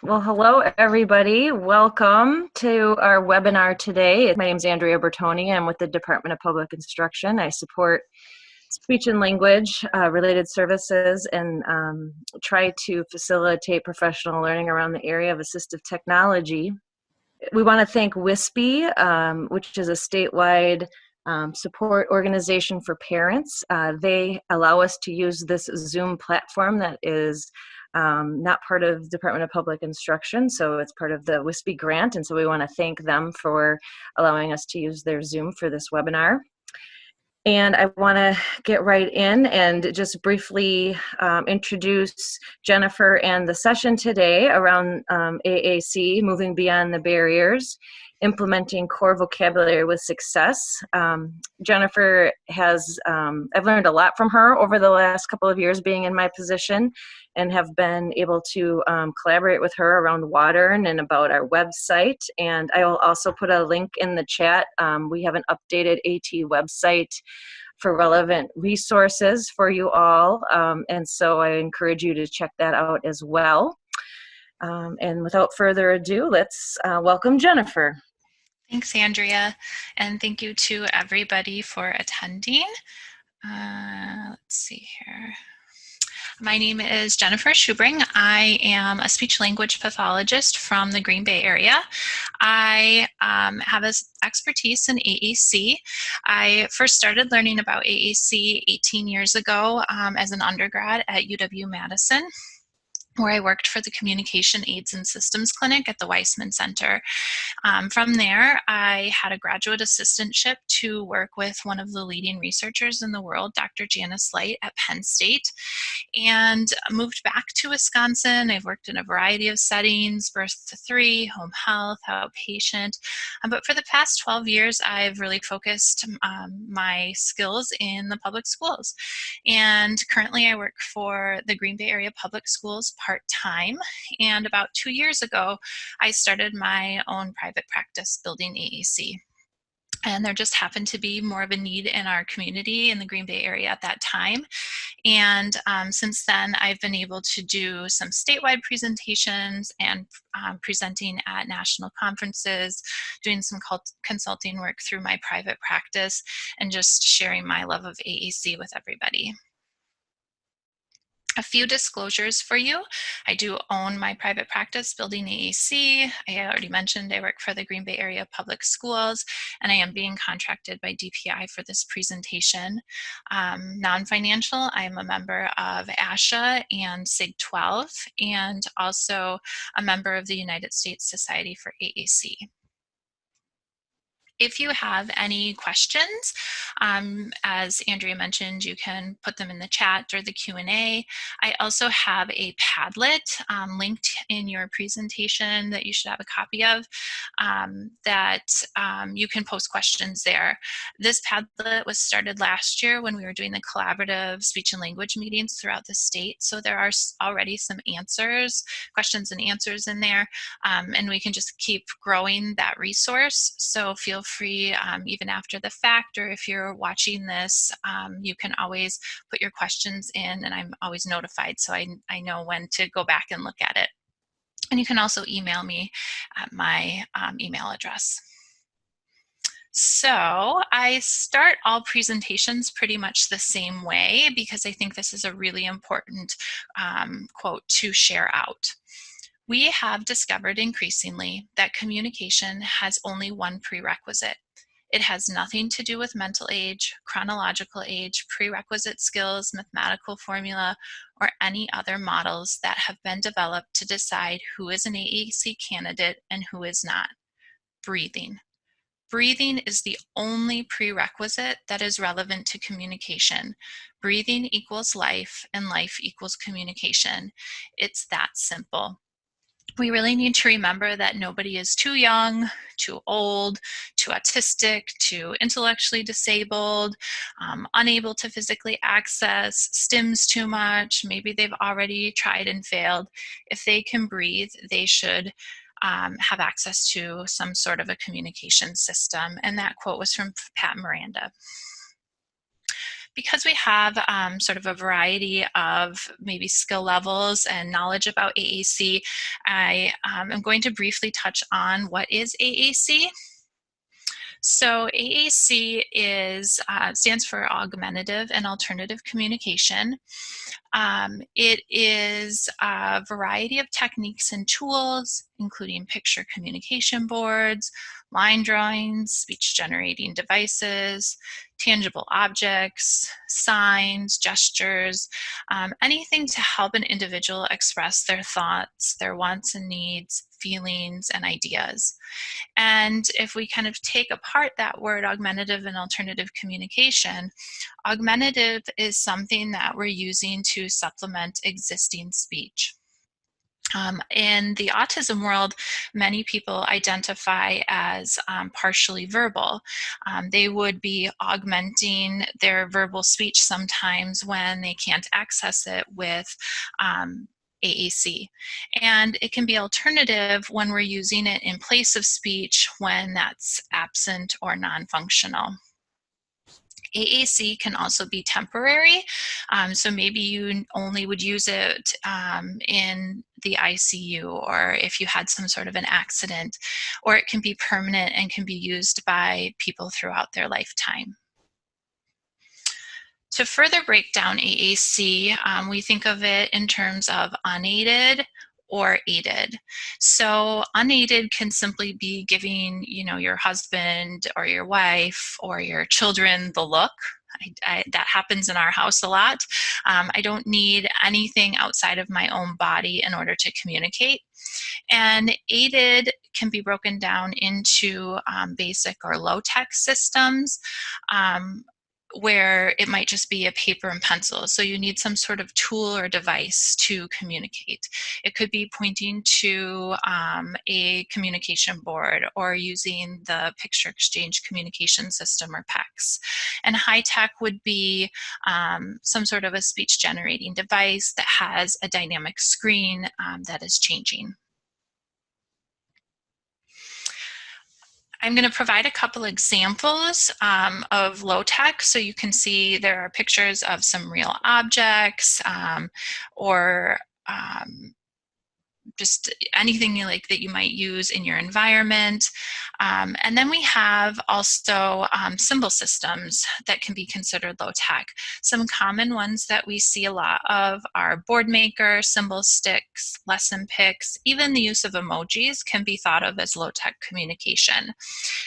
Well, hello, everybody. Welcome to our webinar today. My name is Andrea Bertoni. I'm with the Department of Public Instruction. I support speech and language related services and try to facilitate professional learning around the area of assistive technology. We want to thank WISPE, which is a statewide support organization for parents. They allow us to use this Zoom platform that is not part of Department of Public Instruction, so it's part of the WISPE grant, and so we want to thank them for allowing us to use their Zoom for this webinar. And I want to get right in and just briefly introduce Jennifer and the session today around AAC, Moving Beyond the Barriers, Implementing Core Vocabulary with Success. Jennifer has, I've learned a lot from her over the last couple of years being in my position, and have been able to collaborate with her around Wadern and about our website. And I will also put a link in the chat. We have an updated AT website for relevant resources for you all. And so I encourage you to check that out as well. And without further ado, let's welcome Jennifer. Thanks, Andrea, and thank you to everybody for attending. Let's see here. My name is Jennifer Schubring. I am a speech-language pathologist from the Green Bay area. I have expertise in AAC. I first started learning about AAC 18 years ago as an undergrad at UW-Madison, where I worked for the Communication Aids and Systems Clinic at the Weissman Center. From there, I had a graduate assistantship to work with one of the leading researchers in the world, Dr. Janice Light at Penn State, and moved back to Wisconsin. I've worked in a variety of settings, birth to 3, home health, outpatient. But for the past 12 years, I've really focused my skills in the public schools. And currently I work for the Green Bay Area Public Schools part-time. And about 2 years ago, I started my own private practice building AAC. And there just happened to be more of a need in our community in the Green Bay area at that time. And since then, I've been able to do some statewide presentations and presenting at national conferences, doing some consulting work through my private practice, and just sharing my love of AAC with everybody. A few disclosures for you. I do own my private practice building AAC. I already mentioned I work for the Green Bay Area Public Schools, and I am being contracted by DPI for this presentation. Non-financial, I am a member of ASHA and SIG 12, and also a member of the United States Society for AAC. If you have any questions, as Andrea mentioned, you can put them in the chat or the Q&A. I also have a Padlet linked in your presentation that you should have a copy of that you can post questions there. This Padlet was started last year when we were doing the collaborative speech and language meetings throughout the state. So there are already some answers, questions and answers in there, and we can just keep growing that resource. So feel free, even after the fact, or if you're watching this, you can always put your questions in, and I'm always notified, so I know when to go back and look at it. And you can also email me at my email address. So I start all presentations pretty much the same way because I think this is a really important quote to share out. We have discovered increasingly that communication has only one prerequisite. It has nothing to do with mental age, chronological age, prerequisite skills, mathematical formula, or any other models that have been developed to decide who is an AAC candidate and who is not. Breathing. Breathing is the only prerequisite that is relevant to communication. Breathing equals life, and life equals communication. It's that simple. We really need to remember that nobody is too young, too old, too autistic, too intellectually disabled, unable to physically access, stims too much, maybe they've already tried and failed. If they can breathe, they should have access to some sort of a communication system. And that quote was from Pat Miranda. Because we have sort of a variety of maybe skill levels and knowledge about AAC, I am going to briefly touch on what is AAC. So AAC stands for Augmentative and Alternative Communication. It is a variety of techniques and tools, including picture communication boards, line drawings, speech generating devices, tangible objects, signs, gestures, anything to help an individual express their thoughts, their wants and needs, feelings, and ideas. And if we kind of take apart that word augmentative and alternative communication, augmentative is something that we're using to supplement existing speech. In the autism world, many people identify as partially verbal. They would be augmenting their verbal speech sometimes when they can't access it with AAC. And it can be alternative when we're using it in place of speech when that's absent or non-functional. AAC can also be temporary, so maybe you only would use it in the ICU or if you had some sort of an accident, or it can be permanent and can be used by people throughout their lifetime. To further break down AAC, we think of it in terms of unaided or aided. So unaided can simply be giving, your husband or your wife or your children the look. That happens in our house a lot. I don't need anything outside of my own body in order to communicate. And aided can be broken down into basic or low-tech systems, where it might just be a paper and pencil. So you need some sort of tool or device to communicate. It could be pointing to a communication board or using the picture exchange communication system or PECS. And high tech would be some sort of a speech generating device that has a dynamic screen that is changing. I'm going to provide a couple examples of low tech, so you can see there are pictures of some real objects or just anything that you might use in your environment. And then we have also symbol systems that can be considered low tech. Some common ones that we see a lot of are board maker, symbol sticks, lesson picks, even the use of emojis can be thought of as low tech communication.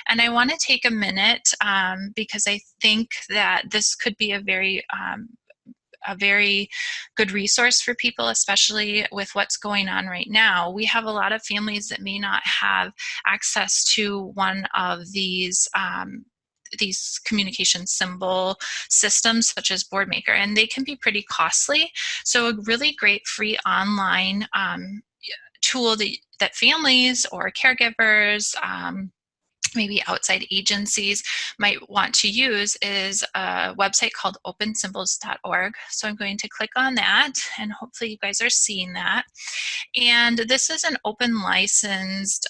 And I want to take a minute because I think that this could be a very good resource for people, especially with what's going on right now. We have a lot of families that may not have access to one of these communication symbol systems such as Boardmaker, and they can be pretty costly. So a really great free online tool that families or caregivers, maybe outside agencies might want to use is a website called opensymbols.org. So I'm going to click on that, and hopefully you guys are seeing that. And this is an open licensed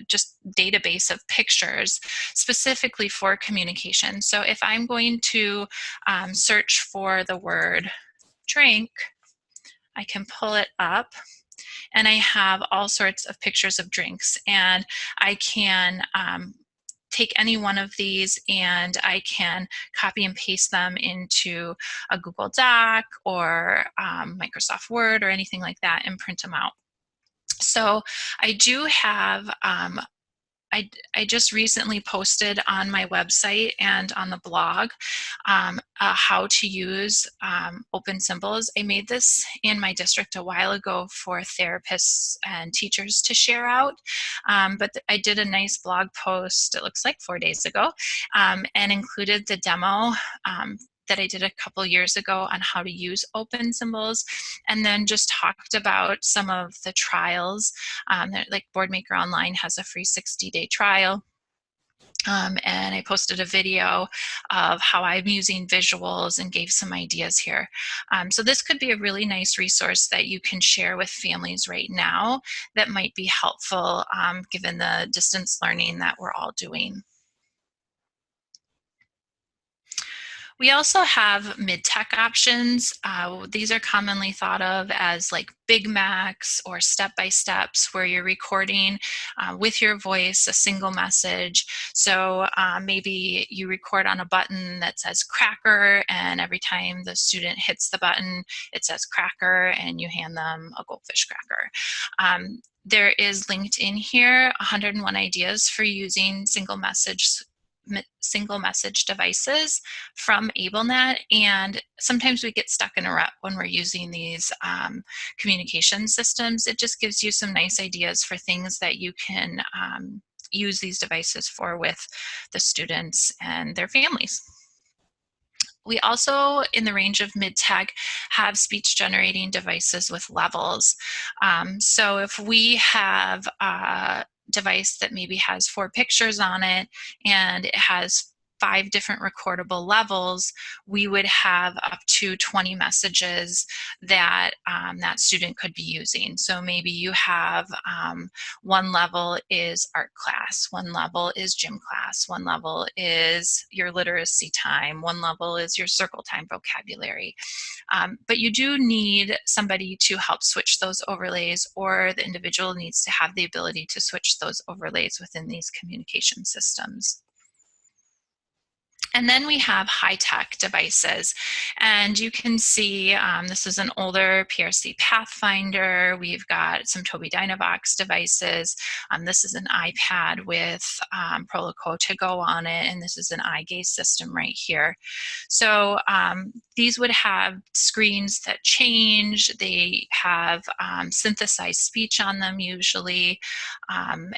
just database of pictures specifically for communication. So if I'm going to search for the word drink, I can pull it up. And I have all sorts of pictures of drinks, and I can take any one of these and I can copy and paste them into a Google Doc or Microsoft Word or anything like that and print them out. So I do have I just recently posted on my website and on the blog how to use open symbols. I made this in my district a while ago for therapists and teachers to share out, but I did a nice blog post, it looks like 4 days ago, and included the demo that I did a couple years ago on how to use open symbols, and then just talked about some of the trials. Like Boardmaker Online has a free 60-day trial. And I posted a video of how I'm using visuals and gave some ideas here. So this could be a really nice resource that you can share with families right now that might be helpful given the distance learning that we're all doing. We also have mid-tech options. These are commonly thought of as like Big Macs or step-by-steps where you're recording with your voice a single message. So maybe you record on a button that says cracker, and every time the student hits the button, it says cracker, and you hand them a goldfish cracker. There is linked in here 101 ideas for using single message devices from AbleNet, and sometimes we get stuck in a rut when we're using these communication systems. It just gives you some nice ideas for things that you can use these devices for with the students and their families. We also, in the range of mid-tech, have speech generating devices with levels. So if we have a device that maybe has 4 pictures on it and it has 5 different recordable levels, we would have up to 20 messages that that student could be using. So maybe you have one level is art class, one level is gym class, one level is your literacy time, one level is your circle time vocabulary. But you do need somebody to help switch those overlays, or the individual needs to have the ability to switch those overlays within these communication systems. And then we have high-tech devices. And you can see this is an older PRC Pathfinder. We've got some Tobii Dynavox devices. This is an iPad with Proloco to go on it. And this is an eye gaze system right here. So these would have screens that change. They have synthesized speech on them usually.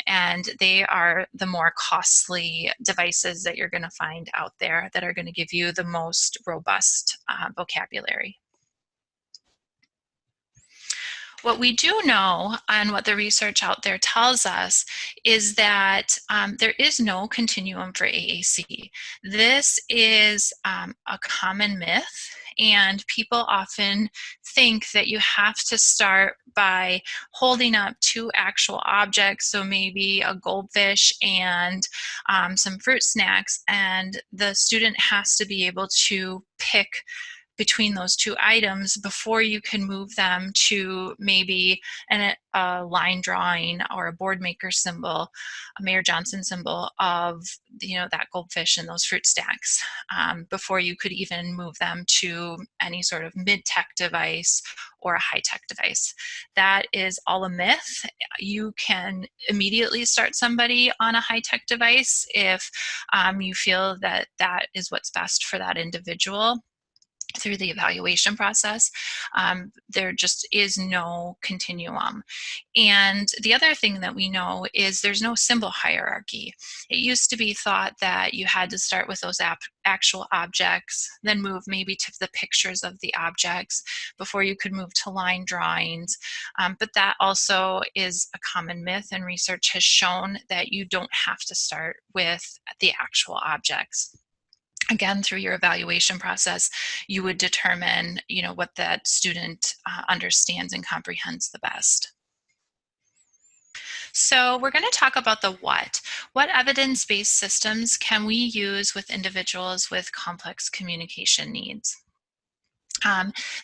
And they are the more costly devices that you're going to find out there that are going to give you the most robust vocabulary. What we do know, and what the research out there tells us, is that there is no continuum for AAC. This is a common myth, and people often think that you have to start by holding up 2 actual objects, so maybe a goldfish and some fruit snacks, and the student has to be able to pick between those 2 items before you can move them to maybe a line drawing or a board maker symbol, a Mayor Johnson symbol of that goldfish and those fruit stacks, before you could even move them to any sort of mid-tech device or a high-tech device. That is all a myth. You can immediately start somebody on a high-tech device if you feel that that is what's best for that individual through the evaluation process. There just is no continuum. And the other thing that we know is there's no symbol hierarchy. It used to be thought that you had to start with those actual objects, then move maybe to the pictures of the objects before you could move to line drawings. But that also is a common myth, and research has shown that you don't have to start with the actual objects. Again, through your evaluation process, you would determine, what that student understands and comprehends the best. So we're going to talk about the what. What evidence-based systems can we use with individuals with complex communication needs?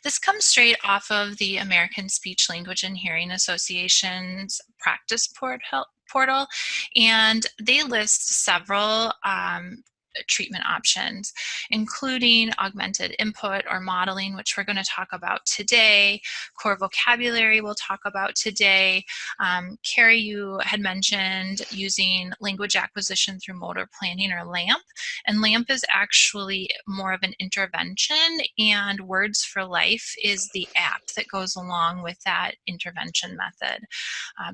This comes straight off of the American Speech, Language, and Hearing Association's practice portal, and they list several treatment options, including augmented input or modeling, which we're going to talk about today. Core vocabulary we'll talk about today. Carrie, you had mentioned using language acquisition through motor planning, or LAMP. And LAMP is actually more of an intervention, and Words for Life is the app that goes along with that intervention method.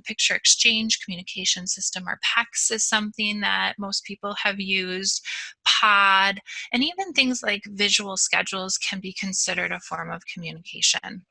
Picture exchange communication system, or PECS, is something that most people have used. Pod, and even things like visual schedules can be considered a form of communication.